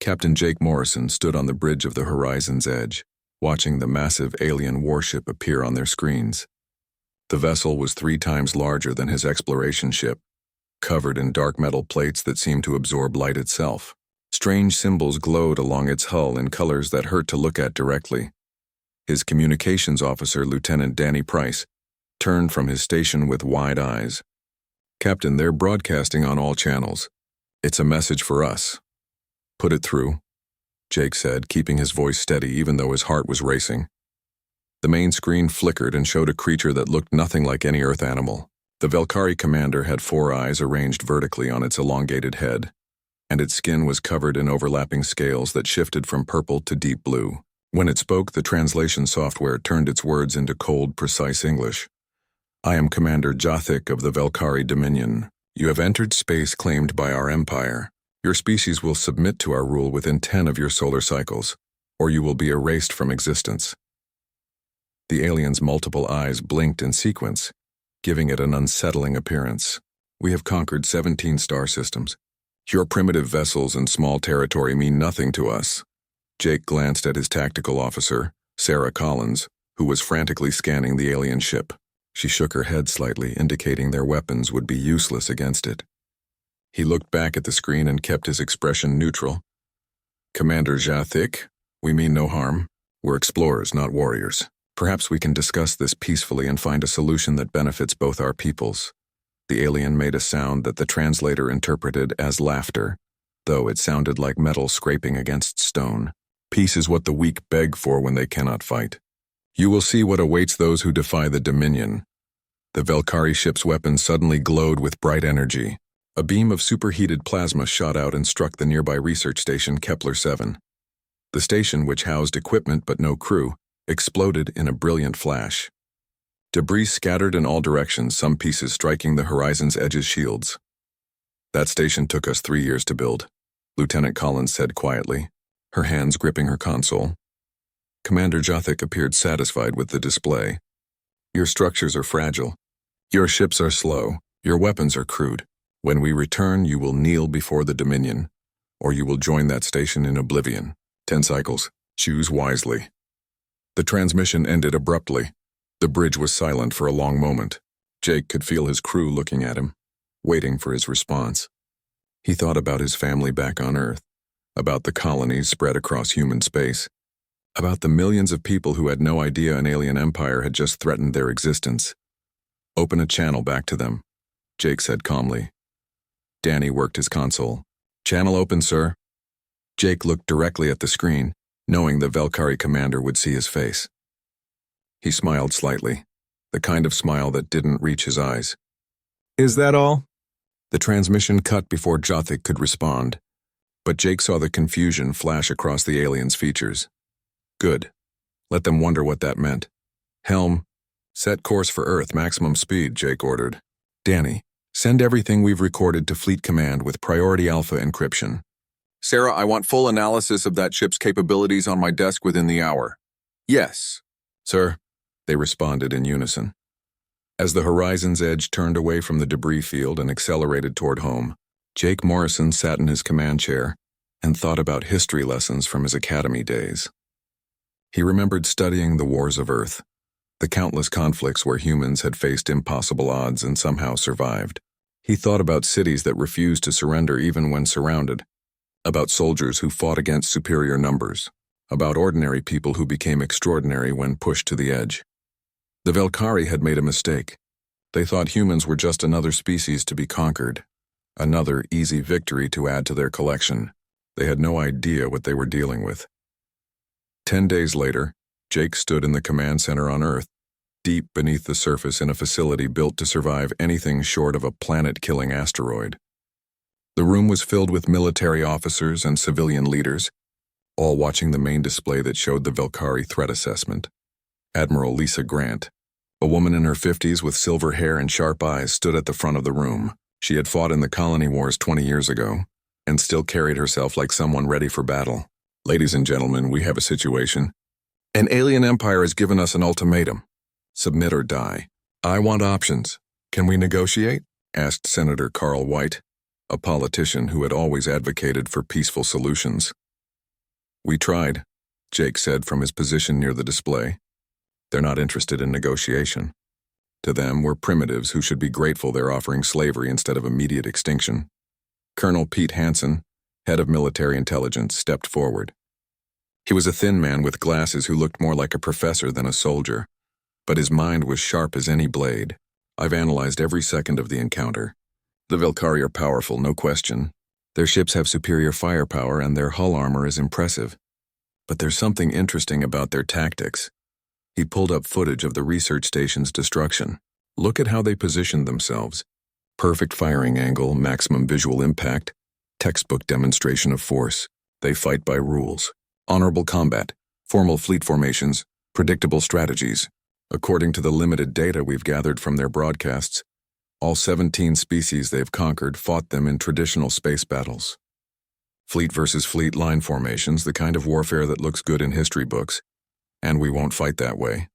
Captain Jake Morrison stood on the bridge of the horizon's edge, watching the massive alien warship appear on their screens. The vessel was 3 times larger than his exploration ship, covered in dark metal plates that seemed to absorb light itself. Strange symbols glowed along its hull in colors that hurt to look at directly. His communications officer, Lieutenant Danny Price, turned from his station with wide eyes. "Captain, they're broadcasting on all channels. It's a message for us." "Put it through," Jake said, keeping his voice steady even though his heart was racing. The main screen flickered and showed a creature that looked nothing like any Earth animal. The Velkari commander had 4 eyes arranged vertically on its elongated head, and its skin was covered in overlapping scales that shifted from purple to deep blue. When it spoke, the translation software turned its words into cold, precise English. "I am Commander Jothik of the Velkari Dominion. You have entered space claimed by our empire. Your species will submit to our rule within 10 of your solar cycles, or you will be erased from existence." The alien's multiple eyes blinked in sequence, giving it an unsettling appearance. "We have conquered 17 star systems. Your primitive vessels and small territory mean nothing to us." Jake glanced at his tactical officer, Sarah Collins, who was frantically scanning the alien ship. She shook her head slightly, indicating their weapons would be useless against it. He looked back at the screen and kept his expression neutral. "Commander Jothik, we mean no harm. We're explorers, not warriors. Perhaps we can discuss this peacefully and find a solution that benefits both our peoples." The alien made a sound that the translator interpreted as laughter, though it sounded like metal scraping against stone. "Peace is what the weak beg for when they cannot fight. You will see what awaits those who defy the Dominion." The Velkari ship's weapon suddenly glowed with bright energy. A beam of superheated plasma shot out and struck the nearby research station Kepler-7. The station, which housed equipment but no crew, exploded in a brilliant flash. Debris scattered in all directions, some pieces striking the horizon's edge's shields. "That station took us 3 years to build," Lieutenant Collins said quietly, her hands gripping her console. Commander Jothik appeared satisfied with the display. "Your structures are fragile. Your ships are slow. Your weapons are crude. When we return, you will kneel before the Dominion, or you will join that station in oblivion. 10 cycles. Choose wisely." The transmission ended abruptly. The bridge was silent for a long moment. Jake could feel his crew looking at him, waiting for his response. He thought about his family back on Earth, about the colonies spread across human space, about the millions of people who had no idea an alien empire had just threatened their existence. "Open a channel back to them," Jake said calmly. Danny worked his console. "Channel open, sir." Jake looked directly at the screen, knowing the Velkari commander would see his face. He smiled slightly, the kind of smile that didn't reach his eyes. "Is that all?" The transmission cut before Jothik could respond, but Jake saw the confusion flash across the alien's features. "Good. Let them wonder what that meant. Helm, set course for Earth, maximum speed," Jake ordered. "Danny, send everything we've recorded to Fleet Command with priority alpha encryption. Sarah, I want full analysis of that ship's capabilities on my desk within the hour." "Yes, sir," they responded in unison. As the horizon's edge turned away from the debris field and accelerated toward home, Jake Morrison sat in his command chair and thought about history lessons from his academy days. He remembered studying the wars of Earth, the countless conflicts where humans had faced impossible odds and somehow survived. He thought about cities that refused to surrender even when surrounded, about soldiers who fought against superior numbers, about ordinary people who became extraordinary when pushed to the edge. The Velkari had made a mistake. They thought humans were just another species to be conquered, another easy victory to add to their collection. They had no idea what they were dealing with. 10 days later, Jake stood in the command center on Earth, deep beneath the surface in a facility built to survive anything short of a planet-killing asteroid. The room was filled with military officers and civilian leaders, all watching the main display that showed the Velkari threat assessment. Admiral Lisa Grant, a woman in her 50s with silver hair and sharp eyes, stood at the front of the room. She had fought in the colony wars 20 years ago, and still carried herself like someone ready for battle. "Ladies and gentlemen, we have a situation. An alien empire has given us an ultimatum. Submit or die. I want options. Can we negotiate?" asked Senator Carl White, a politician who had always advocated for peaceful solutions. We tried, Jake said from his position near the display. They're not interested in negotiation. To them, we're primitives who should be grateful they're offering slavery instead of immediate extinction. Colonel Pete Hansen, head of military intelligence, stepped forward. He was a thin man with glasses who looked more like a professor than a soldier, but his mind was sharp as any blade. I've analyzed every second of the encounter. The Velkari are powerful, no question. Their ships have superior firepower and their hull armor is impressive. But there's something interesting about their tactics. He pulled up footage of the research station's destruction. Look at how they positioned themselves. Perfect firing angle, maximum visual impact, textbook demonstration of force. They fight by rules. Honorable combat, formal fleet formations, predictable strategies. According to the limited data we've gathered from their broadcasts, all 17 species they've conquered fought them in traditional space battles. Fleet versus fleet line formations, the kind of warfare that looks good in history books. And we won't fight that way,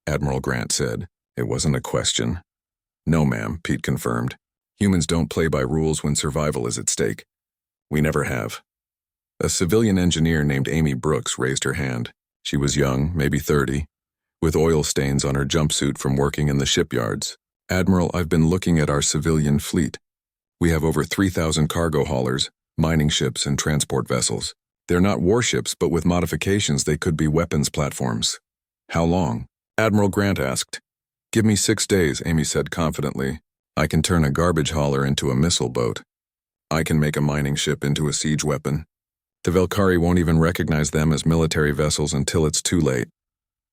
Admiral Grant said. It wasn't a question. No, ma'am, Pete confirmed. Humans don't play by rules when survival is at stake. We never have. A civilian engineer named Amy Brooks raised her hand. She was young, maybe 30, with oil stains on her jumpsuit from working in the shipyards. Admiral, I've been looking at our civilian fleet. We have over 3,000 cargo haulers, mining ships, and transport vessels. They're not warships, but with modifications they could be weapons platforms. How long? Admiral Grant asked. Give me 6 days, Amy said confidently. I can turn a garbage hauler into a missile boat. I can make a mining ship into a siege weapon. The Velkari won't even recognize them as military vessels until it's too late.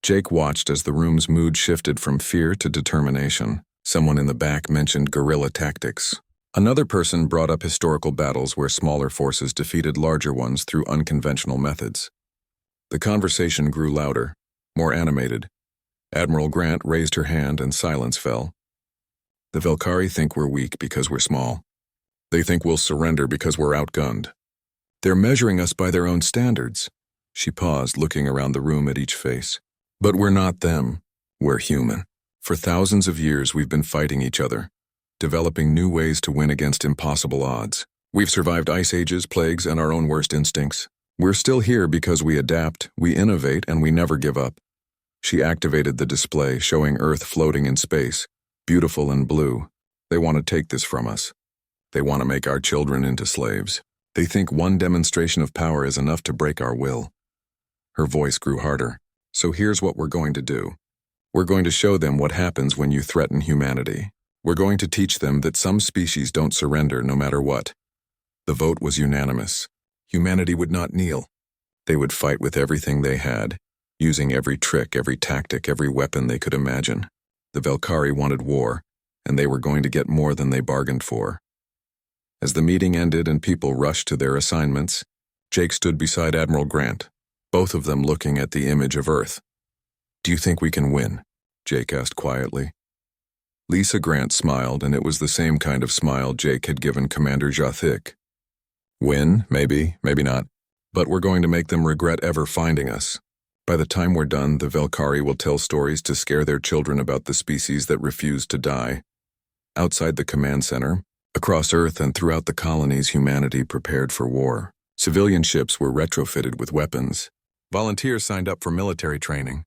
Jake watched as the room's mood shifted from fear to determination. Someone in the back mentioned guerrilla tactics. Another person brought up historical battles where smaller forces defeated larger ones through unconventional methods. The conversation grew louder, more animated. Admiral Grant raised her hand and silence fell. The Velkari think we're weak because we're small. They think we'll surrender because we're outgunned. They're measuring us by their own standards. She paused, looking around the room at each face. But we're not them. We're human. For thousands of years we've been fighting each other, developing new ways to win against impossible odds. We've survived ice ages, plagues, and our own worst instincts. We're still here because we adapt, we innovate, and we never give up. She activated the display, showing Earth floating in space, beautiful and blue. They want to take this from us. They want to make our children into slaves. They think one demonstration of power is enough to break our will. Her voice grew harder. So here's what we're going to do. We're going to show them what happens when you threaten humanity. We're going to teach them that some species don't surrender no matter what. The vote was unanimous. Humanity would not kneel. They would fight with everything they had, using every trick, every tactic, every weapon they could imagine. The Velkari wanted war, and they were going to get more than they bargained for. As the meeting ended and people rushed to their assignments, Jake stood beside Admiral Grant, both of them looking at the image of Earth. Do you think we can win? Jake asked quietly. Lisa Grant smiled, and it was the same kind of smile Jake had given Commander Jathik. Win? Maybe, maybe not. But we're going to make them regret ever finding us. By the time we're done, the Velkari will tell stories to scare their children about the species that refused to die. Outside the command center, across Earth and throughout the colonies, humanity prepared for war. Civilian ships were retrofitted with weapons. Volunteers signed up for military training.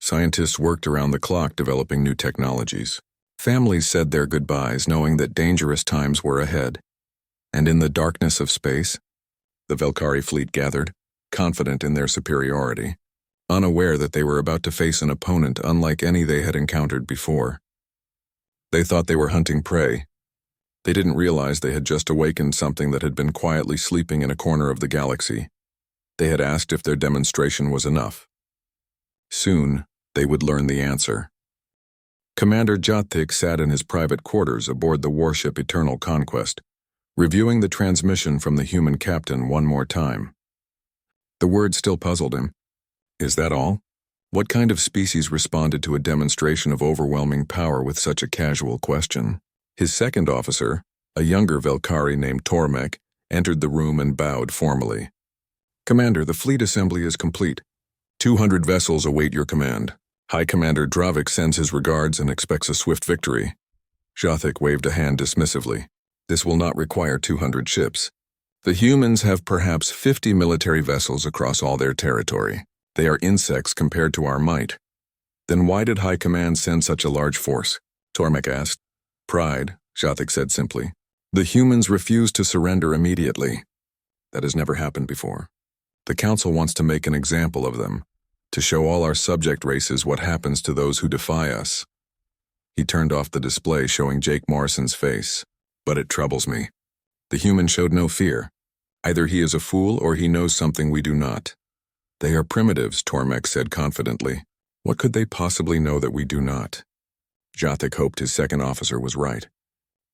Scientists worked around the clock developing new technologies. Families said their goodbyes knowing that dangerous times were ahead. And in the darkness of space, the Velkari fleet gathered, confident in their superiority, unaware that they were about to face an opponent unlike any they had encountered before. They thought they were hunting prey. They didn't realize they had just awakened something that had been quietly sleeping in a corner of the galaxy. They had asked if their demonstration was enough. Soon, they would learn the answer. Commander Jathik sat in his private quarters aboard the warship Eternal Conquest, reviewing the transmission from the human captain one more time. The word still puzzled him. Is that all? What kind of species responded to a demonstration of overwhelming power with such a casual question? His second officer, a younger Velkari named Tormek, entered the room and bowed formally. Commander, the fleet assembly is complete. 200 vessels await your command. High Commander Dravik sends his regards and expects a swift victory. Jathik waved a hand dismissively. This will not require 200 ships. The humans have perhaps 50 military vessels across all their territory. They are insects compared to our might. Then why did High Command send such a large force? Tormek asked. Pride, Jathik said simply. The humans refused to surrender immediately. That has never happened before. The Council wants to make an example of them, to show all our subject races what happens to those who defy us. He turned off the display showing Jake Morrison's face. But it troubles me. The human showed no fear. Either he is a fool or he knows something we do not. They are primitives, Tormek said confidently. What could they possibly know that we do not? Jathik hoped his second officer was right.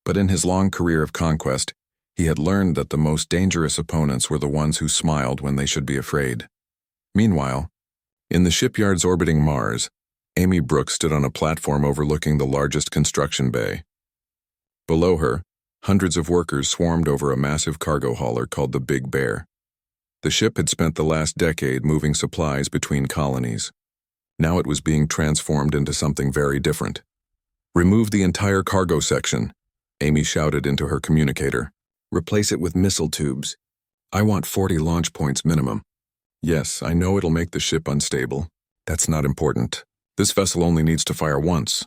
But in his long career of conquest, he had learned that the most dangerous opponents were the ones who smiled when they should be afraid. Meanwhile, in the shipyards orbiting Mars, Amy Brooks stood on a platform overlooking the largest construction bay. Below her, hundreds of workers swarmed over a massive cargo hauler called the Big Bear. The ship had spent the last decade moving supplies between colonies. Now it was being transformed into something very different. Remove the entire cargo section, Amy shouted into her communicator. Replace it with missile tubes. I want 40 launch points minimum. Yes, I know it'll make the ship unstable. That's not important. This vessel only needs to fire once.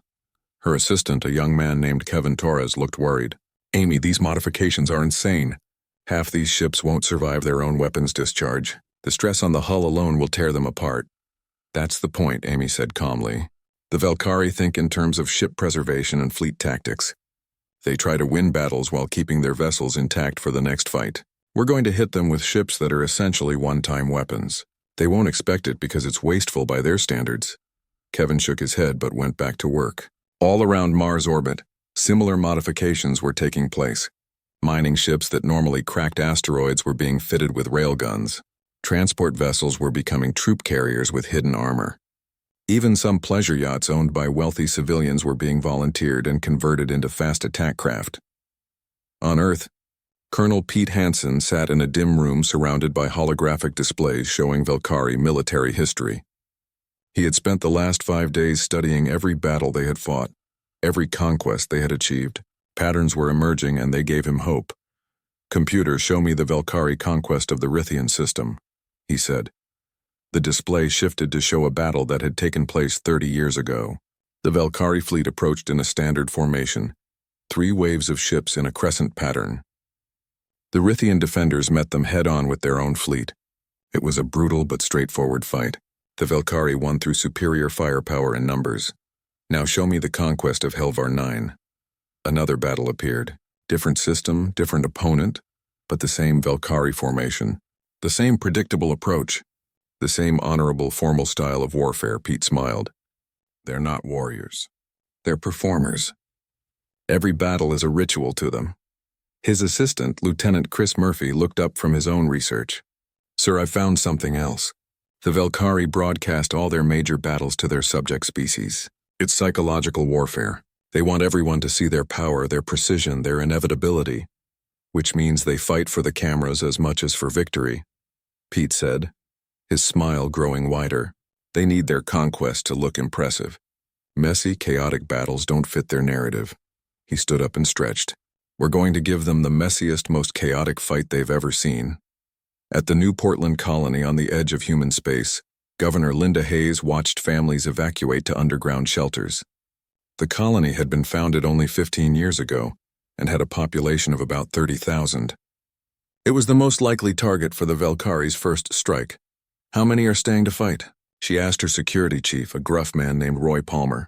Her assistant, a young man named Kevin Torres, looked worried. Amy, these modifications are insane. Half these ships won't survive their own weapons discharge. The stress on the hull alone will tear them apart. That's the point, Amy said calmly. The Velkari think in terms of ship preservation and fleet tactics. They try to win battles while keeping their vessels intact for the next fight. We're going to hit them with ships that are essentially one-time weapons. They won't expect it because it's wasteful by their standards. Kevin shook his head but went back to work. All around Mars orbit, similar modifications were taking place. Mining ships that normally cracked asteroids were being fitted with railguns. Transport vessels were becoming troop carriers with hidden armor. Even some pleasure yachts owned by wealthy civilians were being volunteered and converted into fast attack craft. On Earth, Colonel Pete Hansen sat in a dim room surrounded by holographic displays showing Velkari military history. He had spent the last 5 days studying every battle they had fought, every conquest they had achieved. Patterns were emerging and they gave him hope. Computer, show me the Velkari conquest of the Rithian system, he said. The display shifted to show a battle that had taken place 30 years ago. The Velkari fleet approached in a standard formation, 3 waves of ships in a crescent pattern. The Rithian defenders met them head-on with their own fleet. It was a brutal but straightforward fight. The Velkari won through superior firepower and numbers. Now show me the conquest of Helvar 9. Another battle appeared. Different system, different opponent, but the same Velkari formation. The same predictable approach. The same honorable, formal style of warfare, Pete smiled. They're not warriors. They're performers. Every battle is a ritual to them. His assistant, Lieutenant Chris Murphy, looked up from his own research. Sir, I found something else. The Velkari broadcast all their major battles to their subject species. It's psychological warfare. They want everyone to see their power, their precision, their inevitability, which means they fight for the cameras as much as for victory, Pete said, his smile growing wider. They need their conquest to look impressive. Messy, chaotic battles don't fit their narrative. He stood up and stretched. We're going to give them the messiest, most chaotic fight they've ever seen. At the New Portland colony on the edge of human space, Governor Linda Hayes watched families evacuate to underground shelters. The colony had been founded only 15 years ago and had a population of about 30,000. It was the most likely target for the Velkari's first strike. How many are staying to fight? She asked her security chief, a gruff man named Roy Palmer.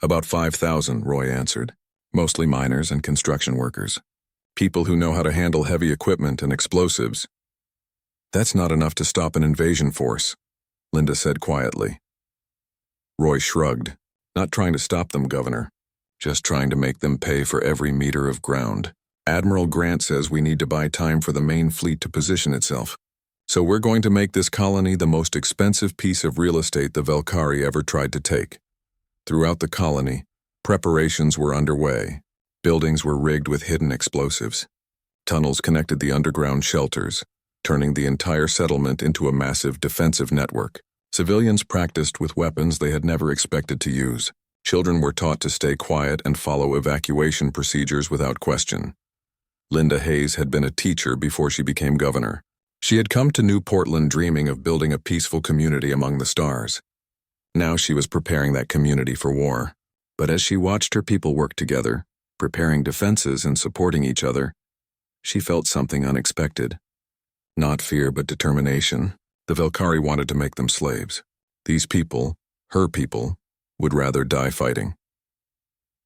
About 5,000, Roy answered. Mostly miners and construction workers. People who know how to handle heavy equipment and explosives. That's not enough to stop an invasion force, Linda said quietly. Roy shrugged. Not trying to stop them, Governor. Just trying to make them pay for every meter of ground. Admiral Grant says we need to buy time for the main fleet to position itself. So we're going to make this colony the most expensive piece of real estate the Velkari ever tried to take. Throughout the colony, preparations were underway. Buildings were rigged with hidden explosives. Tunnels connected the underground shelters, turning the entire settlement into a massive defensive network. Civilians practiced with weapons they had never expected to use. Children were taught to stay quiet and follow evacuation procedures without question. Linda Hayes had been a teacher before she became governor. She had come to New Portland dreaming of building a peaceful community among the stars. Now she was preparing that community for war. But as she watched her people work together, preparing defenses and supporting each other, she felt something unexpected. Not fear, but determination. The Velkari wanted to make them slaves. These people, her people, would rather die fighting.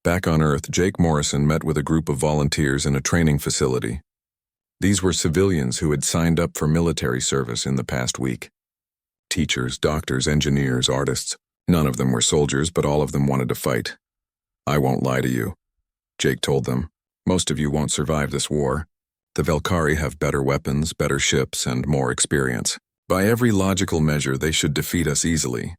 Back on Earth, Jake Morrison met with a group of volunteers in a training facility. These were civilians who had signed up for military service in the past week. Teachers, doctors, engineers, artists. None of them were soldiers, but all of them wanted to fight. "I won't lie to you," Jake told them. "Most of you won't survive this war. The Velkari have better weapons, better ships, and more experience. By every logical measure, they should defeat us easily."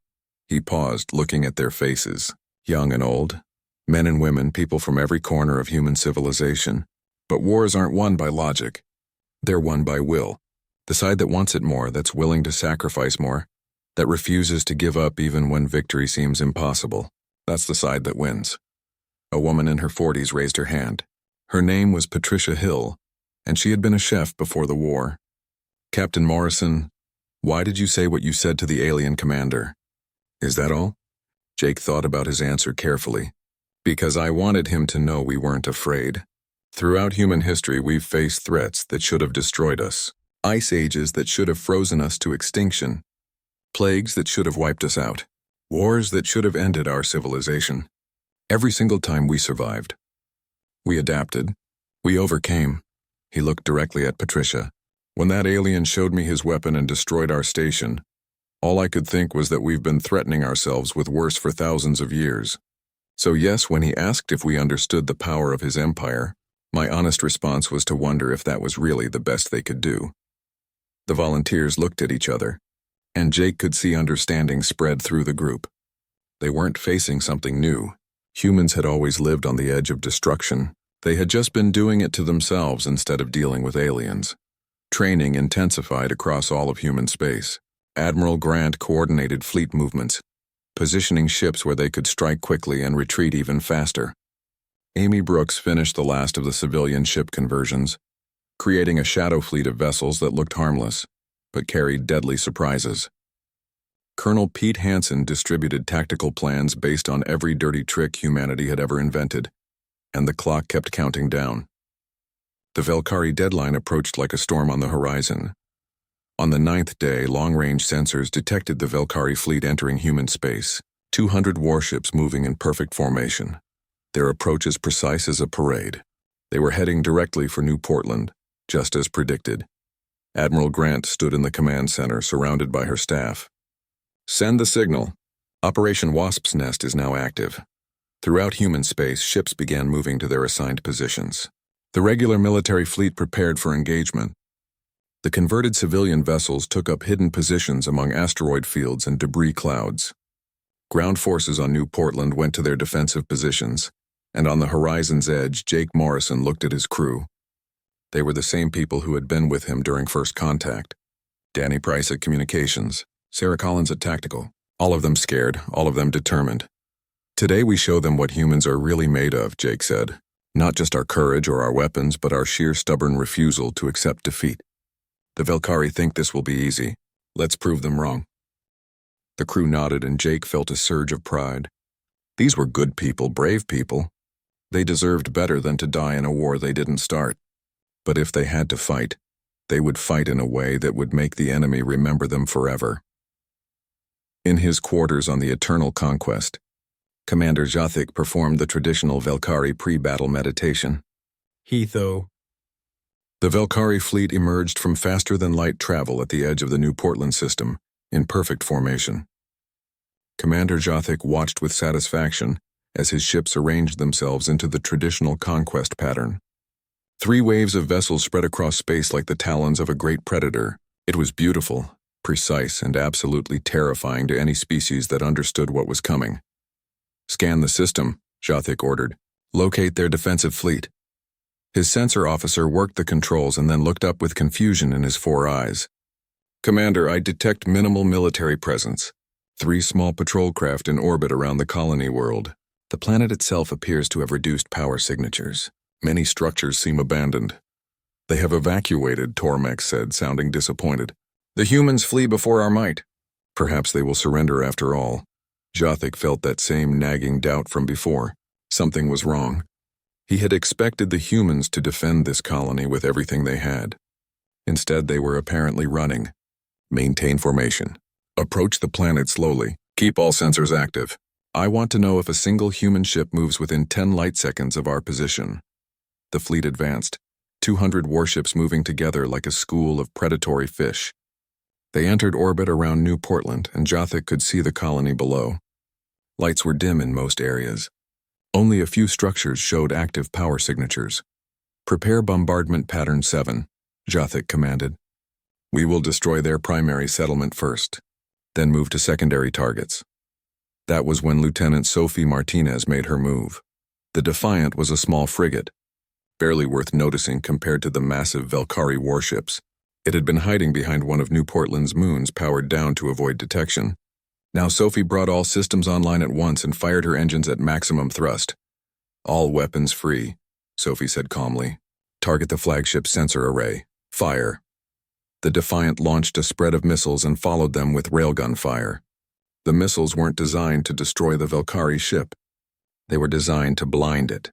He paused, looking at their faces, young and old, men and women, people from every corner of human civilization. But wars aren't won by logic. They're won by will. The side that wants it more, that's willing to sacrifice more, that refuses to give up even when victory seems impossible. That's the side that wins. A woman in her 40s raised her hand. Her name was Patricia Hill, and she had been a chef before the war. "Captain Morrison, why did you say what you said to the alien commander?" "Is that all?" Jake thought about his answer carefully. "Because I wanted him to know we weren't afraid. Throughout human history, we've faced threats that should have destroyed us. Ice ages that should have frozen us to extinction. Plagues that should have wiped us out. Wars that should have ended our civilization. Every single time we survived. We adapted. We overcame." He looked directly at Patricia. "When that alien showed me his weapon and destroyed our station, all I could think was that we've been threatening ourselves with worse for thousands of years. So yes, when he asked if we understood the power of his empire, my honest response was to wonder if that was really the best they could do." The volunteers looked at each other, and Jake could see understanding spread through the group. They weren't facing something new. Humans had always lived on the edge of destruction. They had just been doing it to themselves instead of dealing with aliens. Training intensified across all of human space. Admiral Grant coordinated fleet movements, positioning ships where they could strike quickly and retreat even faster. Amy Brooks finished the last of the civilian ship conversions, creating a shadow fleet of vessels that looked harmless, but carried deadly surprises. Colonel Pete Hansen distributed tactical plans based on every dirty trick humanity had ever invented, and the clock kept counting down. The Velkari deadline approached like a storm on the horizon. On the 9th day, long-range sensors detected the Velkari fleet entering human space, 200 warships moving in perfect formation. Their approach as precise as a parade. They were heading directly for New Portland, just as predicted. Admiral Grant stood in the command center, surrounded by her staff. "Send the signal. Operation Wasp's Nest is now active." Throughout human space, ships began moving to their assigned positions. The regular military fleet prepared for engagement. The converted civilian vessels took up hidden positions among asteroid fields and debris clouds. Ground forces on New Portland went to their defensive positions, and on the horizon's edge, Jake Morrison looked at his crew. They were the same people who had been with him during first contact. Danny Price at Communications, Sarah Collins at Tactical, all of them scared, all of them determined. "Today we show them what humans are really made of," Jake said. "Not just our courage or our weapons, but our sheer stubborn refusal to accept defeat. The Velkari think this will be easy. Let's prove them wrong." The crew nodded, and Jake felt a surge of pride. These were good people, brave people. They deserved better than to die in a war they didn't start. But if they had to fight, they would fight in a way that would make the enemy remember them forever. In his quarters on the Eternal Conquest, Commander Jathik performed the traditional Velkari pre-battle meditation. The Velkari fleet emerged from faster-than-light travel at the edge of the New Portland system, in perfect formation. Commander Jathik watched with satisfaction as his ships arranged themselves into the traditional conquest pattern. 3 waves of vessels spread across space like the talons of a great predator. It was beautiful, precise, and absolutely terrifying to any species that understood what was coming. "Scan the system," Jathik ordered. "Locate their defensive fleet." His sensor officer worked the controls and then looked up with confusion in his 4 eyes. "Commander, I detect minimal military presence. 3 small patrol craft in orbit around the colony world. The planet itself appears to have reduced power signatures. Many structures seem abandoned. They have evacuated, Tormek said, sounding disappointed. The humans flee before our might. Perhaps they will surrender after all. Jothik felt that same nagging doubt from before. Something was wrong. He had expected the humans to defend this colony with everything they had. Instead, they were apparently running. Maintain formation. Approach the planet slowly. Keep all sensors active. I want to know if a single human ship moves within 10 light seconds of our position. The fleet advanced, 200 warships moving together like a school of predatory fish. They entered orbit around New Portland, and Jothik could see the colony below. Lights were dim in most areas. Only a few structures showed active power signatures. Prepare bombardment pattern 7, Jothik commanded. We will destroy their primary settlement first, then move to secondary targets. That was when Lieutenant Sophie Martinez made her move. The Defiant was a small frigate, barely worth noticing compared to the massive Velkari warships. It had been hiding behind one of New Portland's moons, powered down to avoid detection. Now Sophie brought all systems online at once and fired her engines at maximum thrust. All weapons free, Sophie said calmly. Target the flagship sensor array. Fire. The Defiant launched a spread of missiles and followed them with railgun fire. The missiles weren't designed to destroy the Velkari ship. They were designed to blind it.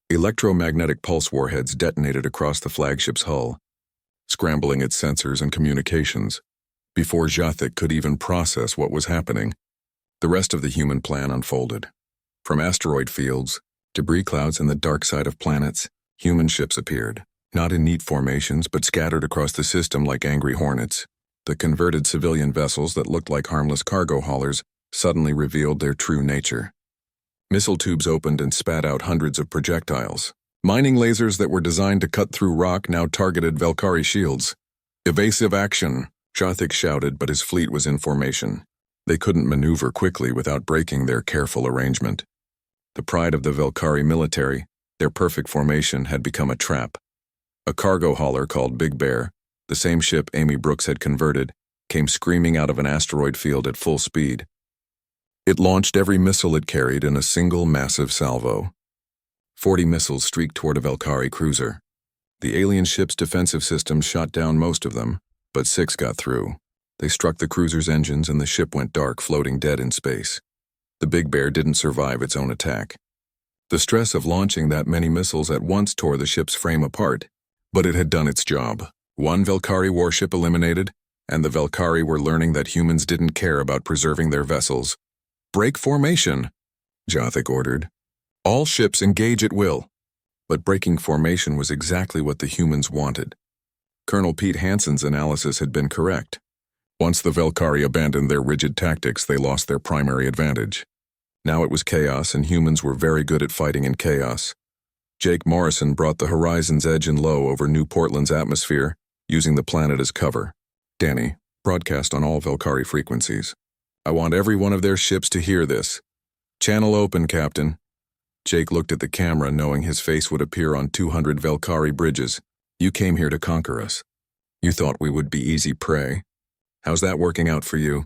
Electromagnetic pulse warheads detonated across the flagship's hull, scrambling its sensors and communications. Before Jothik could even process what was happening, the rest of the human plan unfolded. From asteroid fields, debris clouds, and the dark side of planets, human ships appeared, not in neat formations but scattered across the system like angry hornets. The converted civilian vessels that looked like harmless cargo haulers suddenly revealed their true nature. Missile tubes opened and spat out hundreds of projectiles. Mining lasers that were designed to cut through rock now targeted Velkari shields. Evasive action, Jothik shouted, but his fleet was in formation. They couldn't maneuver quickly without breaking their careful arrangement. The pride of the Velkari military, their perfect formation, had become a trap. A cargo hauler called Big Bear, the same ship Amy Brooks had converted, came screaming out of an asteroid field at full speed. It launched every missile it carried in a single massive salvo. 40 missiles streaked toward a Velkari cruiser. The alien ship's defensive systems shot down most of them, but 6 got through. They struck the cruiser's engines and the ship went dark, floating dead in space. The Big Bear didn't survive its own attack. The stress of launching that many missiles at once tore the ship's frame apart, but it had done its job. One Velkari warship eliminated, and the Velkari were learning that humans didn't care about preserving their vessels. Break formation, Jothik ordered. All ships engage at will. But breaking formation was exactly what the humans wanted. Colonel Pete Hansen's analysis had been correct. Once the Velkari abandoned their rigid tactics, they lost their primary advantage. Now it was chaos, and humans were very good at fighting in chaos. Jake Morrison brought the Horizon's Edge and low over New Portland's atmosphere, using the planet as cover. Danny, broadcast on all Velkari frequencies. I want every one of their ships to hear this. Channel open, Captain. Jake looked at the camera, knowing his face would appear on 200 Velkari bridges. You came here to conquer us. You thought we would be easy prey. How's that working out for you?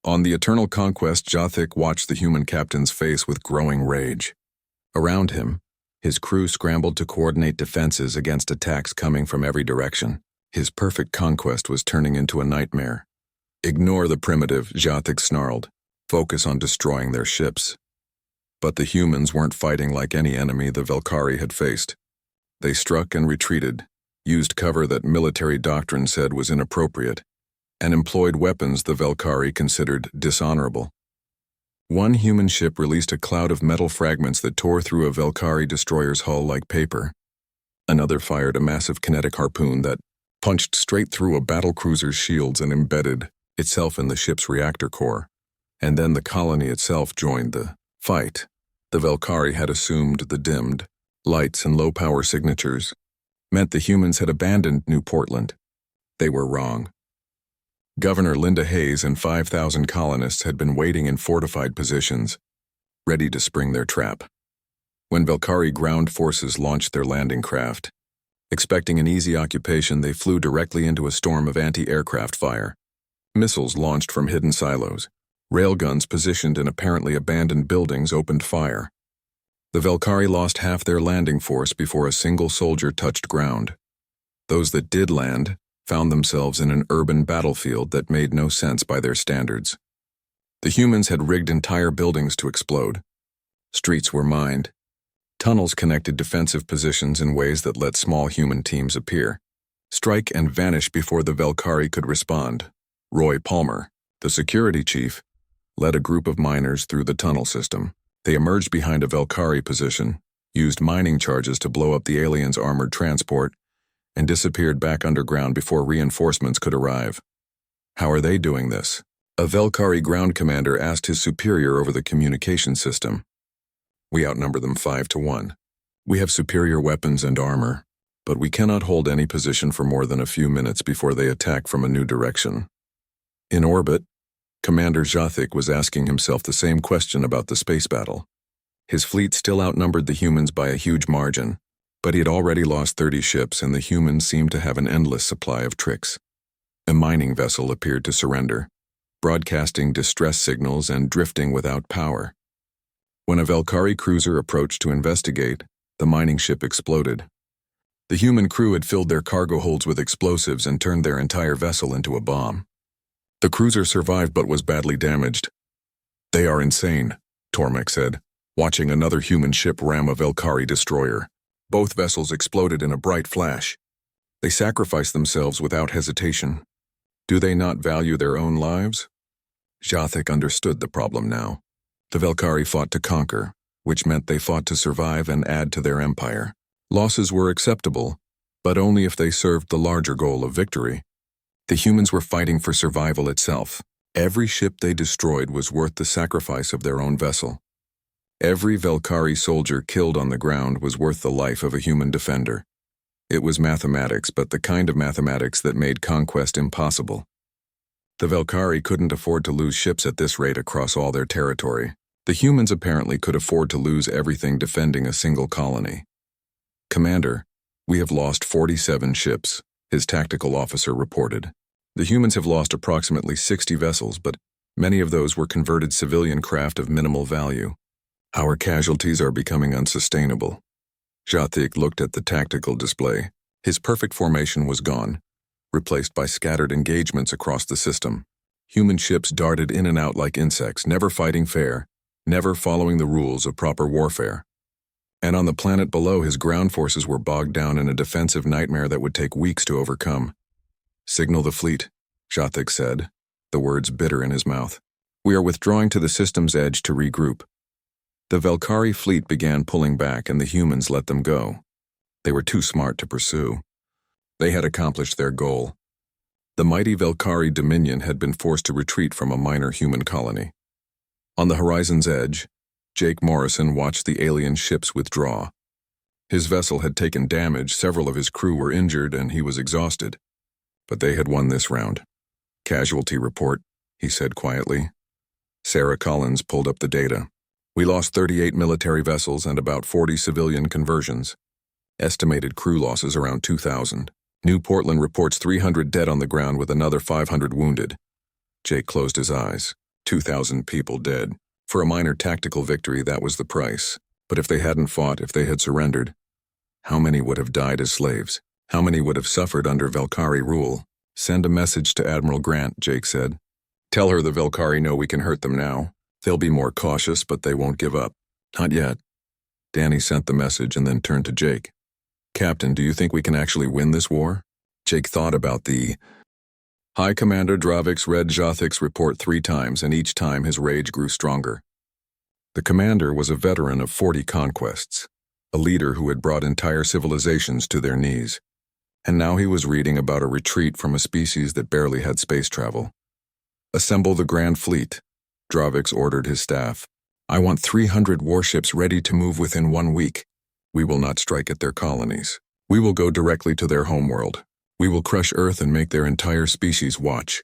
On the Eternal Conquest, Jothik watched the human captain's face with growing rage. Around him, his crew scrambled to coordinate defenses against attacks coming from every direction. His perfect conquest was turning into a nightmare. Ignore the primitive, Jothik snarled. Focus on destroying their ships. But the humans weren't fighting like any enemy the Velkari had faced. They struck and retreated, used cover that military doctrine said was inappropriate, and employed weapons the Velkari considered dishonorable. One human ship released a cloud of metal fragments that tore through a Velkari destroyer's hull like paper. Another fired a massive kinetic harpoon that punched straight through a battlecruiser's shields and embedded itself in the ship's reactor core. And then the colony itself joined the fight. The Velkari had assumed the dimmed lights and low-power signatures meant the humans had abandoned New Portland. They were wrong. Governor Linda Hayes and 5,000 colonists had been waiting in fortified positions, ready to spring their trap. When Velkari ground forces launched their landing craft, expecting an easy occupation, they flew directly into a storm of anti-aircraft fire. Missiles launched from hidden silos. Railguns positioned in apparently abandoned buildings opened fire. The Velkari lost half their landing force before a single soldier touched ground. Those that did land found themselves in an urban battlefield that made no sense by their standards. The humans had rigged entire buildings to explode. Streets were mined. Tunnels connected defensive positions in ways that let small human teams appear, strike and vanish before the Velkari could respond. Roy Palmer, the security chief, led a group of miners through the tunnel system. They emerged behind a Velkari position, used mining charges to blow up the aliens' armored transport, and disappeared back underground before reinforcements could arrive. How are they doing this? A Velkari ground commander asked his superior over the communication system. We outnumber them 5-1. We have superior weapons and armor, but we cannot hold any position for more than a few minutes before they attack from a new direction. In orbit, Commander Jathik was asking himself the same question about the space battle. His fleet still outnumbered the humans by a huge margin, but he had already lost 30 ships and the humans seemed to have an endless supply of tricks. A mining vessel appeared to surrender, broadcasting distress signals and drifting without power. When a Velkari cruiser approached to investigate, the mining ship exploded. The human crew had filled their cargo holds with explosives and turned their entire vessel into a bomb. The cruiser survived but was badly damaged. They are insane, Tormek said, watching another human ship ram a Velkari destroyer. Both vessels exploded in a bright flash. They sacrificed themselves without hesitation. Do they not value their own lives? Jathik understood the problem now. The Velkari fought to conquer, which meant they fought to survive and add to their empire. Losses were acceptable, but only if they served the larger goal of victory. The humans were fighting for survival itself. Every ship they destroyed was worth the sacrifice of their own vessel. Every Velkari soldier killed on the ground was worth the life of a human defender. It was mathematics, but the kind of mathematics that made conquest impossible. The Velkari couldn't afford to lose ships at this rate across all their territory. The humans apparently could afford to lose everything defending a single colony. Commander, we have lost 47 ships, his tactical officer reported. The humans have lost approximately 60 vessels, but many of those were converted civilian craft of minimal value. Our casualties are becoming unsustainable. Jathik looked at the tactical display. His perfect formation was gone, replaced by scattered engagements across the system. Human ships darted in and out like insects, never fighting fair, never following the rules of proper warfare. And on the planet below, his ground forces were bogged down in a defensive nightmare that would take weeks to overcome. Signal the fleet, Jathik said, the words bitter in his mouth. We are withdrawing to the system's edge to regroup. The Velkari fleet began pulling back and the humans let them go. They were too smart to pursue. They had accomplished their goal. The mighty Velkari Dominion had been forced to retreat from a minor human colony. On the horizon's edge, Jake Morrison watched the alien ships withdraw. His vessel had taken damage, several of his crew were injured, and he was exhausted. But they had won this round. Casualty report, he said quietly. Sarah Collins pulled up the data. We lost 38 military vessels and about 40 civilian conversions. Estimated crew losses around 2,000. New Portland reports 300 dead on the ground with another 500 wounded. Jake closed his eyes. 2,000 people dead. For a minor tactical victory, that was the price. But if they hadn't fought, if they had surrendered, how many would have died as slaves? How many would have suffered under Velkari rule? Send a message to Admiral Grant, Jake said. Tell her the Velkari know we can hurt them now. They'll be more cautious, but they won't give up. Not yet. Danny sent the message and then turned to Jake. Captain, do you think we can actually win this war? Jake thought about the... High Commander Dravix read Jathik's report 3 times, and each time his rage grew stronger. The commander was a veteran of 40 conquests, a leader who had brought entire civilizations to their knees. And now he was reading about a retreat from a species that barely had space travel. Assemble the Grand Fleet, Dravix ordered his staff. I want 300 warships ready to move within 1 week. We will not strike at their colonies. We will go directly to their homeworld. We will crush Earth and make their entire species watch.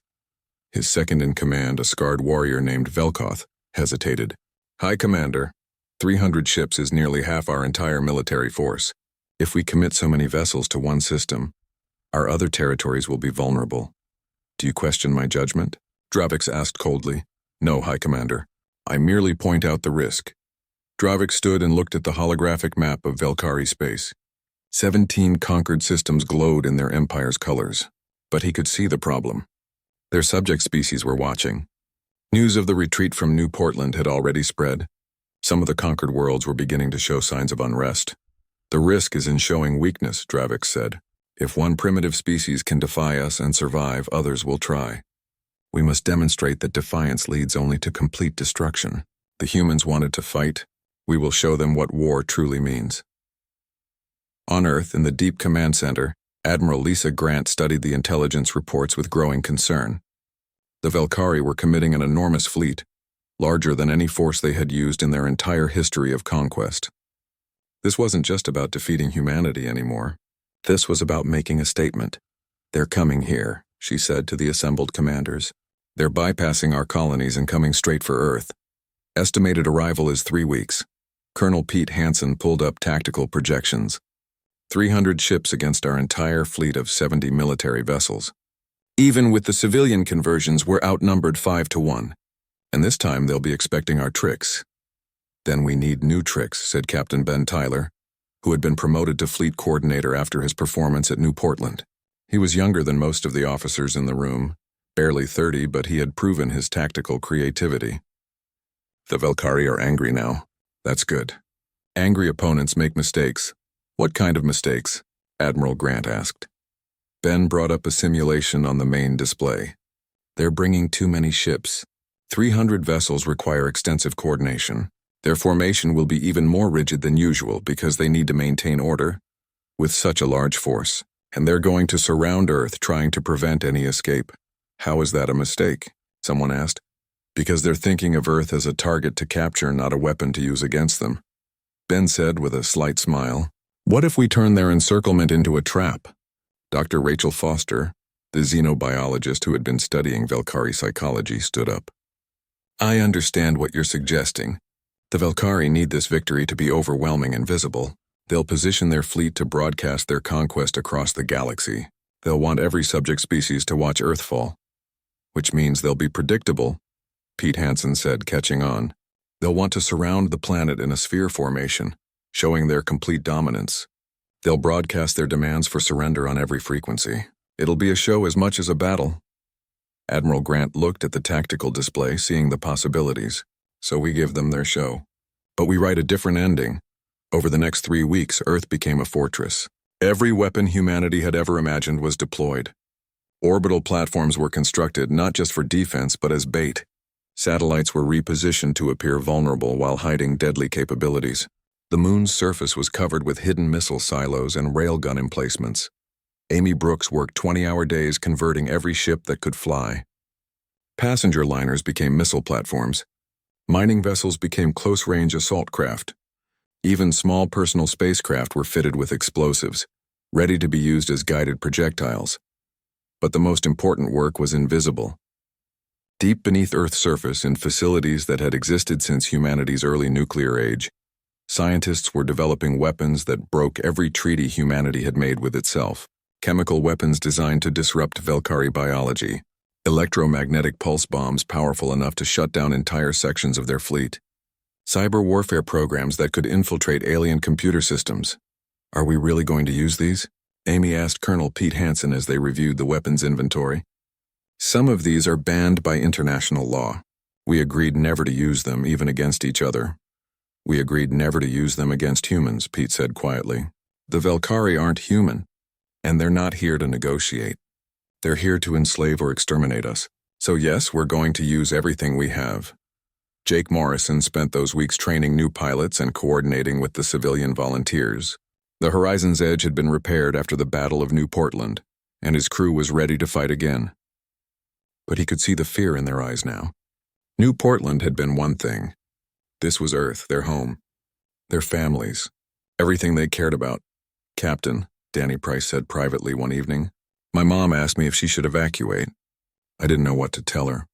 His second-in-command, a scarred warrior named Velkoth, hesitated. High Commander, 300 ships is nearly half our entire military force. If we commit so many vessels to one system, our other territories will be vulnerable. Do you question my judgment? Dravix asked coldly. No, High Commander. I merely point out the risk. Dravix stood and looked at the holographic map of Velkari space. 17 conquered systems glowed in their empire's colors, but he could see the problem. Their subject species were watching. News of the retreat from New Portland had already spread. Some of the conquered worlds were beginning to show signs of unrest. The risk is in showing weakness, Dravix said. If one primitive species can defy us and survive, others will try. We must demonstrate that defiance leads only to complete destruction. The humans wanted to fight. We will show them what war truly means. On Earth, in the Deep Command Center, Admiral Lisa Grant studied the intelligence reports with growing concern. The Velkari were committing an enormous fleet, larger than any force they had used in their entire history of conquest. This wasn't just about defeating humanity anymore. This was about making a statement. They're coming here, she said to the assembled commanders. They're bypassing our colonies and coming straight for Earth. Estimated arrival is 3 weeks. Colonel Pete Hansen pulled up tactical projections. 300 ships against our entire fleet of 70 military vessels. Even with the civilian conversions, we're outnumbered 5-1. And this time they'll be expecting our tricks. Then we need new tricks, said Captain Ben Tyler, who had been promoted to fleet coordinator after his performance at New Portland. He was younger than most of the officers in the room, barely 30, but he had proven his tactical creativity. The Velkari are angry now. That's good. Angry opponents make mistakes. What kind of mistakes? Admiral Grant asked. Ben brought up a simulation on the main display. They're bringing too many ships. 300 vessels require extensive coordination. Their formation will be even more rigid than usual because they need to maintain order with such a large force, and they're going to surround Earth trying to prevent any escape. How is that a mistake? Someone asked. Because they're thinking of Earth as a target to capture, not a weapon to use against them. Ben said with a slight smile, what if we turn their encirclement into a trap? Dr. Rachel Foster, the xenobiologist who had been studying Velkari psychology, stood up. I understand what you're suggesting. The Velkari need this victory to be overwhelming and visible. They'll position their fleet to broadcast their conquest across the galaxy. They'll want every subject species to watch Earth fall. Which means they'll be predictable, Pete Hansen said, catching on. They'll want to surround the planet in a sphere formation, showing their complete dominance. They'll broadcast their demands for surrender on every frequency. It'll be a show as much as a battle. Admiral Grant looked at the tactical display, seeing the possibilities. So we give them their show. But we write a different ending. Over the next 3 weeks, Earth became a fortress. Every weapon humanity had ever imagined was deployed. Orbital platforms were constructed not just for defense but as bait. Satellites were repositioned to appear vulnerable while hiding deadly capabilities. The moon's surface was covered with hidden missile silos and railgun emplacements. Amy Brooks worked 20-hour days converting every ship that could fly. Passenger liners became missile platforms. Mining vessels became close-range assault craft. Even small personal spacecraft were fitted with explosives, ready to be used as guided projectiles. But the most important work was invisible. Deep beneath Earth's surface, in facilities that had existed since humanity's early nuclear age, scientists were developing weapons that broke every treaty humanity had made with itself. Chemical weapons designed to disrupt Velkari biology. Electromagnetic pulse bombs powerful enough to shut down entire sections of their fleet. Cyber warfare programs that could infiltrate alien computer systems. Are we really going to use these? Amy asked Colonel Pete Hansen as they reviewed the weapons inventory. Some of these are banned by international law. We agreed never to use them, even against each other. We agreed never to use them against humans, Pete said quietly. The Velkari aren't human, and they're not here to negotiate. They're here to enslave or exterminate us. So yes, we're going to use everything we have. Jake Morrison spent those weeks training new pilots and coordinating with the civilian volunteers. The Horizon's Edge had been repaired after the Battle of New Portland, and his crew was ready to fight again. But he could see the fear in their eyes now. New Portland had been one thing. This was Earth, their home, their families, everything they cared about. Captain, Danny Price said privately one evening, my mom asked me if she should evacuate. I didn't know what to tell her.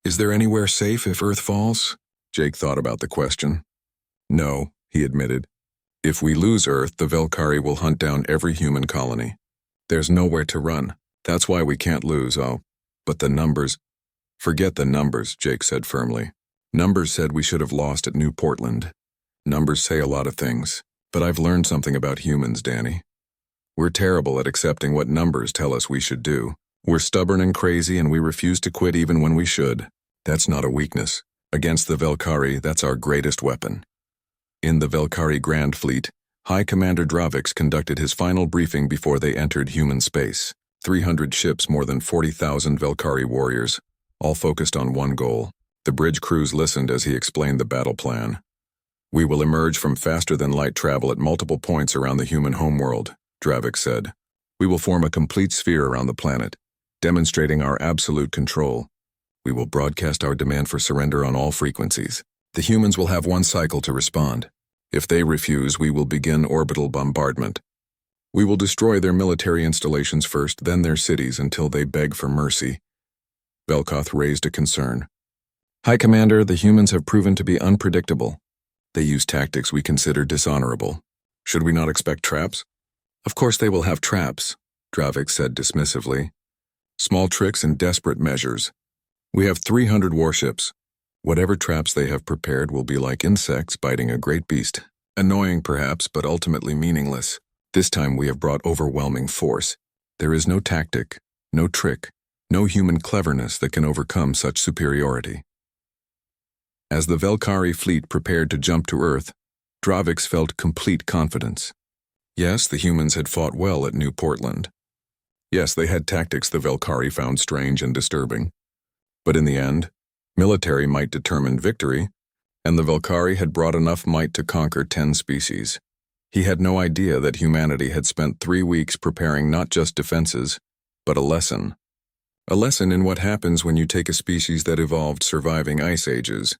Is there anywhere safe if Earth falls? Jake thought about the question. No, he admitted. If we lose Earth, the Velkari will hunt down every human colony. There's nowhere to run. That's why we can't lose, But the numbers... Forget the numbers, Jake said firmly. Numbers said we should have lost at New Portland. Numbers say a lot of things. But I've learned something about humans, Danny. We're terrible at accepting what numbers tell us we should do. We're stubborn and crazy, and we refuse to quit even when we should. That's not a weakness. Against the Velkhari, that's our greatest weapon. In the Velkhari Grand Fleet, High Commander Dravix conducted his final briefing before they entered human space. 300 ships, more than 40,000 Velkhari warriors, all focused on one goal. The bridge crews listened as he explained the battle plan. We will emerge from faster-than-light travel at multiple points around the human homeworld, Dravix said. We will form a complete sphere around the planet, demonstrating our absolute control. We will broadcast our demand for surrender on all frequencies. The humans will have one cycle to respond. If they refuse, we will begin orbital bombardment. We will destroy their military installations first, then their cities until they beg for mercy. Velkoth raised a concern. High Commander, the humans have proven to be unpredictable. They use tactics we consider dishonorable. Should we not expect traps? Of course they will have traps, Dravix said dismissively. Small tricks and desperate measures. We have 300 warships. Whatever traps they have prepared will be like insects biting a great beast. Annoying perhaps, but ultimately meaningless. This time we have brought overwhelming force. There is no tactic, no trick, no human cleverness that can overcome such superiority. As the Velkhari fleet prepared to jump to Earth, Dravix felt complete confidence. Yes, the humans had fought well at New Portland. Yes, they had tactics the Velkhari found strange and disturbing. But in the end, military might determined victory, and the Velkhari had brought enough might to conquer 10 species. He had no idea that humanity had spent 3 weeks preparing not just defenses, but a lesson. A lesson in what happens when you take a species that evolved surviving ice ages,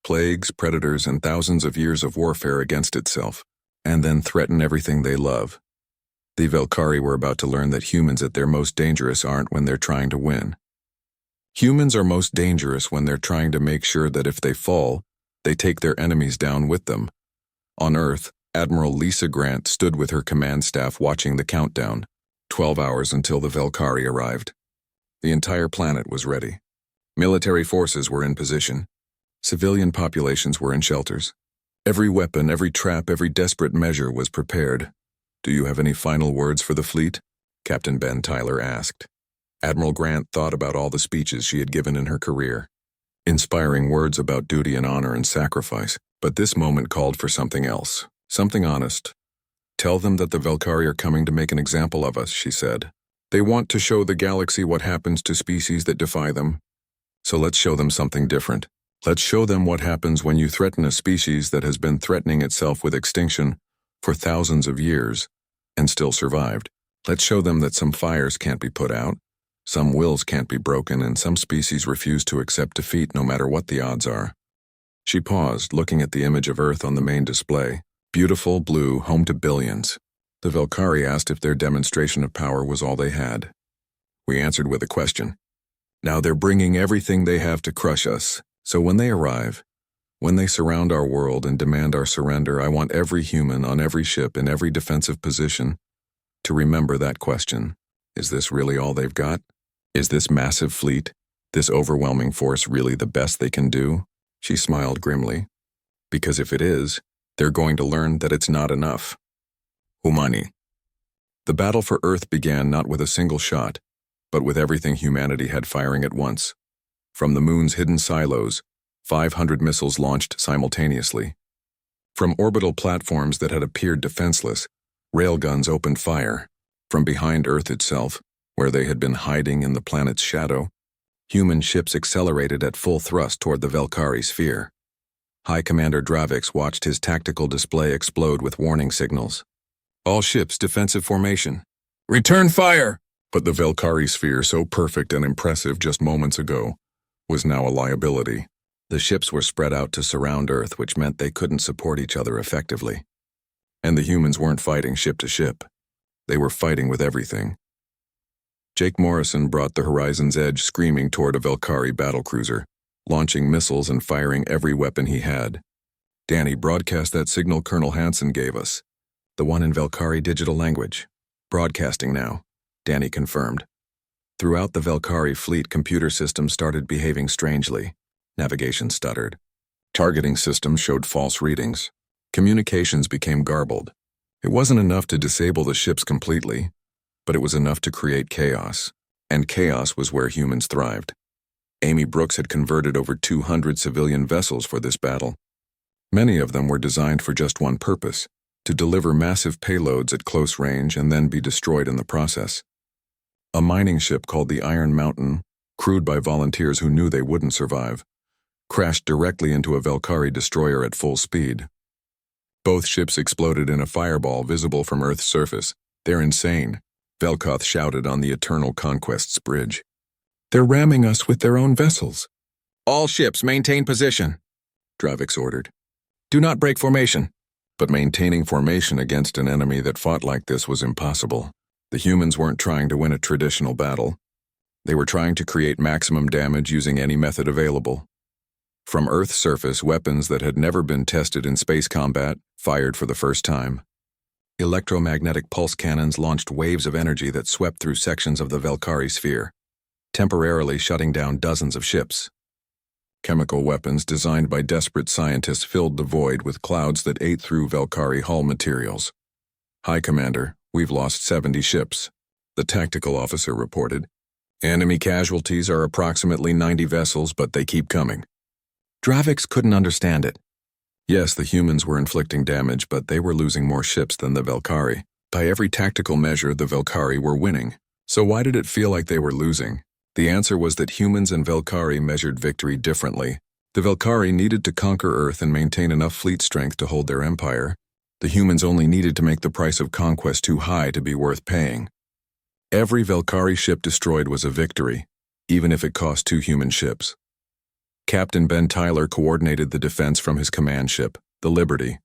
plagues, predators, and thousands of years of warfare against itself, and then threaten everything they love. The Velkhari were about to learn that humans at their most dangerous aren't when they're trying to win. Humans are most dangerous when they're trying to make sure that if they fall, they take their enemies down with them. On Earth, Admiral Lisa Grant stood with her command staff watching the countdown, 12 hours until the Velkhari arrived. The entire planet was ready. Military forces were in position. Civilian populations were in shelters. Every weapon, every trap, every desperate measure was prepared. Do you have any final words for the fleet? Captain Ben Tyler asked. Admiral Grant thought about all the speeches she had given in her career. Inspiring words about duty and honor and sacrifice, but this moment called for something else. Something honest. Tell them that the Velkhari are coming to make an example of us, she said. They want to show the galaxy what happens to species that defy them. So let's show them something different. Let's show them what happens when you threaten a species that has been threatening itself with extinction for thousands of years and still survived. Let's show them that some fires can't be put out, some wills can't be broken, and some species refuse to accept defeat no matter what the odds are. She paused, looking at the image of Earth on the main display. Beautiful, blue, home to billions. The Velkhari asked if their demonstration of power was all they had. We answered with a question. Now they're bringing everything they have to crush us. So when they arrive, when they surround our world and demand our surrender, I want every human on every ship in every defensive position to remember that question. Is this really all they've got? Is this massive fleet, this overwhelming force really the best they can do? She smiled grimly. Because if it is, they're going to learn that it's not enough. Humani. The battle for Earth began not with a single shot, but with everything humanity had firing at once. From the moon's hidden silos, 500 missiles launched simultaneously. From orbital platforms that had appeared defenseless, railguns opened fire. From behind Earth itself, where they had been hiding in the planet's shadow, human ships accelerated at full thrust toward the Velkhari sphere. High Commander Dravix watched his tactical display explode with warning signals. All ships, defensive formation. Return fire! But the Velkhari sphere, so perfect and impressive just moments ago, was now a liability. The ships were spread out to surround Earth, which meant they couldn't support each other effectively. And the humans weren't fighting ship to ship. They were fighting with everything. Jake Morrison brought the Horizon's Edge screaming toward a Velkhari battlecruiser, launching missiles and firing every weapon he had. Danny, broadcast that signal Colonel Hansen gave us. The one in Velkhari digital language. Broadcasting now, Danny confirmed. Throughout the Velkhari fleet, computer systems started behaving strangely. Navigation stuttered. Targeting systems showed false readings. Communications became garbled. It wasn't enough to disable the ships completely, but it was enough to create chaos. And chaos was where humans thrived. Amy Brooks had converted over 200 civilian vessels for this battle. Many of them were designed for just one purpose: to deliver massive payloads at close range and then be destroyed in the process. A mining ship called the Iron Mountain, crewed by volunteers who knew they wouldn't survive, crashed directly into a Valkyrie destroyer at full speed. Both ships exploded in a fireball visible from Earth's surface. "They're insane," Velkoth shouted on the Eternal Conquest's bridge. "They're ramming us with their own vessels." "All ships maintain position," Dravix ordered. "Do not break formation." But maintaining formation against an enemy that fought like this was impossible. The humans weren't trying to win a traditional battle. They were trying to create maximum damage using any method available. From Earth's surface, weapons that had never been tested in space combat fired for the first time. Electromagnetic pulse cannons launched waves of energy that swept through sections of the Valkyrie sphere, temporarily shutting down dozens of ships. Chemical weapons designed by desperate scientists filled the void with clouds that ate through Valkyrie hull materials. "High Commander, we've lost 70 ships," the tactical officer reported. "Enemy casualties are approximately 90 vessels, but they keep coming." Dravix couldn't understand it. Yes, the humans were inflicting damage, but they were losing more ships than the Valkyrie. By every tactical measure, the Valkyrie were winning. So why did it feel like they were losing? The answer was that humans and Valkyrie measured victory differently. The Valkyrie needed to conquer Earth and maintain enough fleet strength to hold their empire. The humans only needed to make the price of conquest too high to be worth paying. Every Valkyrie ship destroyed was a victory, even if it cost 2 human ships. Captain Ben Tyler coordinated the defense from his command ship, the Liberty.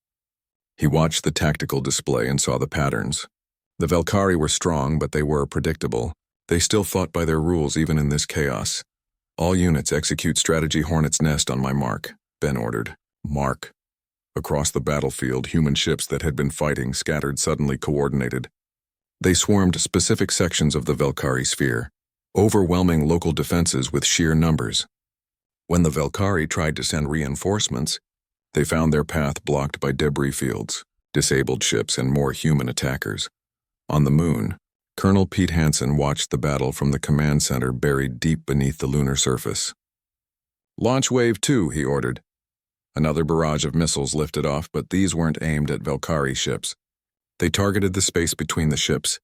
He watched the tactical display and saw the patterns. The Valkyrie were strong, but they were predictable. They still fought by their rules even in this chaos. "All units execute strategy Hornet's Nest on my mark," Ben ordered. Mark. Across the battlefield, human ships that had been fighting scattered suddenly coordinated. They swarmed specific sections of the Valkyrie sphere, overwhelming local defenses with sheer numbers. When the Valkyrie tried to send reinforcements, they found their path blocked by debris fields, disabled ships, and more human attackers. On the moon, Colonel Pete Hansen watched the battle from the command center buried deep beneath the lunar surface. "Launch Wave 2, he ordered. Another barrage of missiles lifted off, but these weren't aimed at Valkyrie ships. They targeted the space between the ships,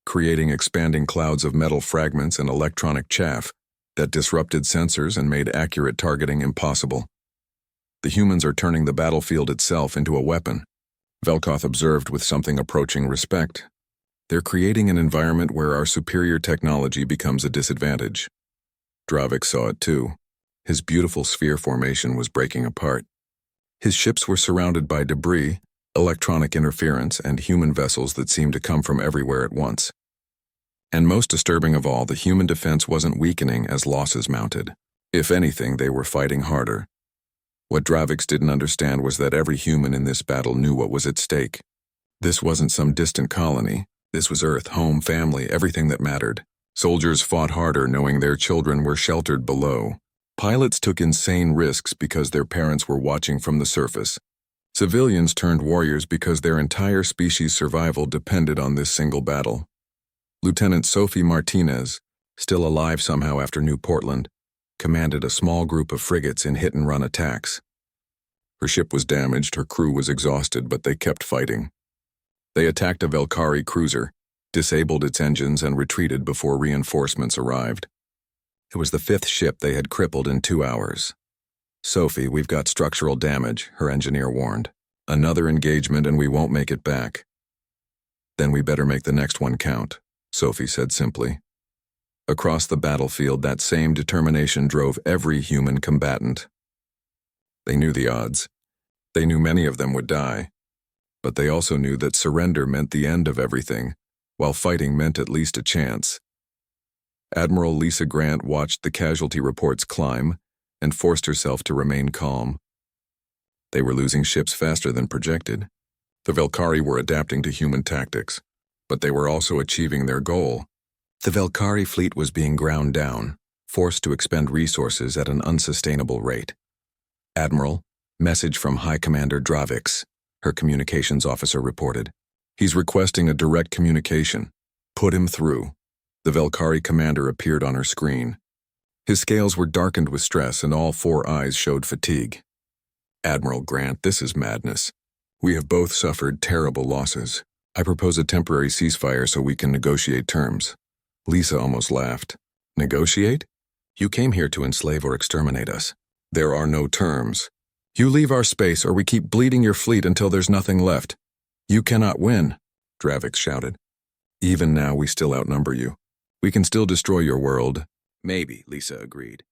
creating expanding clouds of metal fragments and electronic chaff that disrupted sensors and made accurate targeting impossible. The humans are turning the battlefield itself into a weapon, Velkoth observed with something approaching respect. They're creating an environment where our superior technology becomes a disadvantage. Dravix saw it too. His beautiful sphere formation was breaking apart. His ships were surrounded by debris, electronic interference, and human vessels that seemed to come from everywhere at once. And most disturbing of all, the human defense wasn't weakening as losses mounted. If anything, they were fighting harder. What Dravix didn't understand was that every human in this battle knew what was at stake. This wasn't some distant colony. This was Earth, home, family, everything that mattered. Soldiers fought harder knowing their children were sheltered below. Pilots took insane risks because their parents were watching from the surface. Civilians turned warriors because their entire species' survival depended on this single battle. Lieutenant Sophie Martinez, still alive somehow after New Portland, commanded a small group of frigates in hit-and-run attacks. Her ship was damaged, her crew was exhausted, but they kept fighting. They attacked a Valkyrie cruiser, disabled its engines, and retreated before reinforcements arrived. It was the 5th ship they had crippled in 2 hours. "Sophie, we've got structural damage," her engineer warned. "Another engagement and we won't make it back." "Then we better make the next one count," Sophie said simply. Across the battlefield, that same determination drove every human combatant. They knew the odds. They knew many of them would die. But they also knew that surrender meant the end of everything, while fighting meant at least a chance. Admiral Lisa Grant watched the casualty reports climb and forced herself to remain calm. They were losing ships faster than projected. The Valkyrie were adapting to human tactics, but they were also achieving their goal. The Valkyrie fleet was being ground down, forced to expend resources at an unsustainable rate. "Admiral, message from High Commander Dravix," her communications officer reported. He's requesting a direct communication. Put him through. The Velkari commander appeared on her screen. His scales were darkened with stress and all four eyes showed fatigue. Admiral Grant, this is madness. We have both suffered terrible losses. I propose a temporary ceasefire so we can negotiate terms. Lisa almost laughed. Negotiate? You came here to enslave or exterminate us. There are no terms. You leave our space or we keep bleeding your fleet until there's nothing left. You cannot win, Dravix shouted. Even now we still outnumber you. We can still destroy your world. Maybe, Lisa agreed.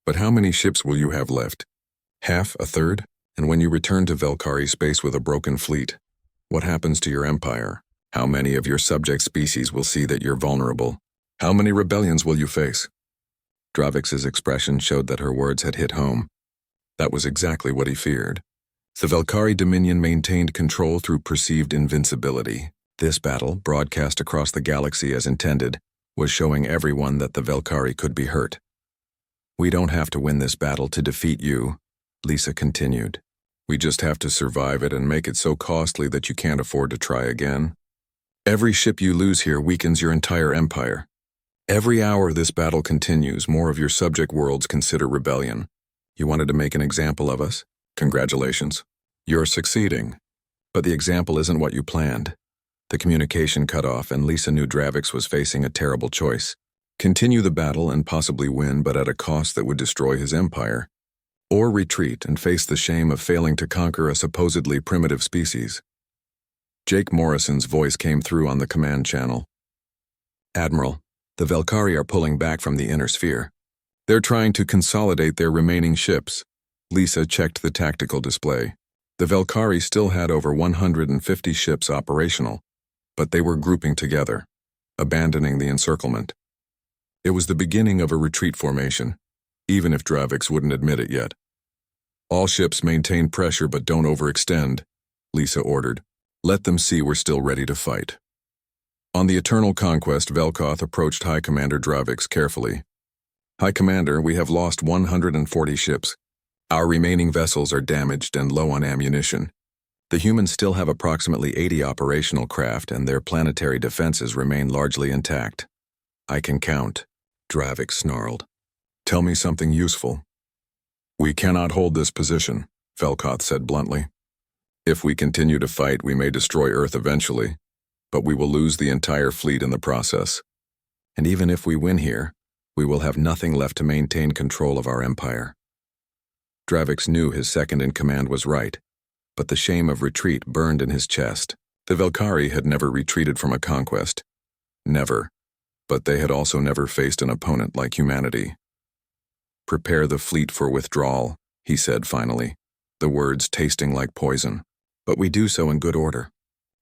But how many ships will you have left? Half? A third? And when you return to Velkari space with a broken fleet, what happens to your empire? How many of your subject species will see that you're vulnerable? How many rebellions will you face? Dravix's expression showed that her words had hit home. That was exactly what he feared. The Velkari Dominion maintained control through perceived invincibility. This battle, broadcast across the galaxy as intended, was showing everyone that the Velkari could be hurt. We don't have to win this battle to defeat you, Lisa continued. We just have to survive it and make it so costly that you can't afford to try again. Every ship you lose here weakens your entire empire. Every hour this battle continues, more of your subject worlds consider rebellion. You wanted to make an example of us? Congratulations. You're succeeding. But the example isn't what you planned. The communication cut off and Lisa knew Dravix was facing a terrible choice. Continue the battle and possibly win, but at a cost that would destroy his empire. Or retreat and face the shame of failing to conquer a supposedly primitive species. Jake Morrison's voice came through on the command channel. Admiral, the Velkari are pulling back from the inner sphere. They're trying to consolidate their remaining ships. Lisa checked the tactical display. The Velkari still had over 150 ships operational, but they were grouping together, abandoning the encirclement. It was the beginning of a retreat formation, even if Dravix wouldn't admit it yet. All ships maintain pressure but don't overextend, Lisa ordered. Let them see we're still ready to fight. On the Eternal Conquest, Velkoth approached High Commander Dravix carefully. High Commander, we have lost 140 ships. Our remaining vessels are damaged and low on ammunition. The humans still have approximately 80 operational craft and their planetary defenses remain largely intact. I can count, Dravix snarled. Tell me something useful. We cannot hold this position, Velkoth said bluntly. If we continue to fight, we may destroy Earth eventually, but we will lose the entire fleet in the process. And even if we win here, we will have nothing left to maintain control of our empire. Dravix knew his second-in-command was right, but the shame of retreat burned in his chest. The Velkari had never retreated from a conquest. Never. But they had also never faced an opponent like humanity. Prepare the fleet for withdrawal, he said finally, the words tasting like poison. But we do so in good order.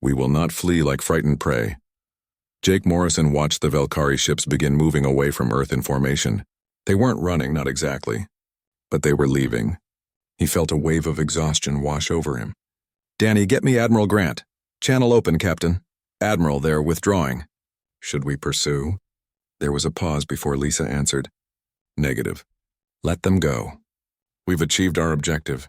We will not flee like frightened prey. Jake Morrison watched the Velkari ships begin moving away from Earth in formation. They weren't running, not exactly, but they were leaving. He felt a wave of exhaustion wash over him. Danny, get me Admiral Grant. Channel open, Captain. Admiral, they're withdrawing. Should we pursue? There was a pause before Lisa answered. Negative. Let them go. We've achieved our objective.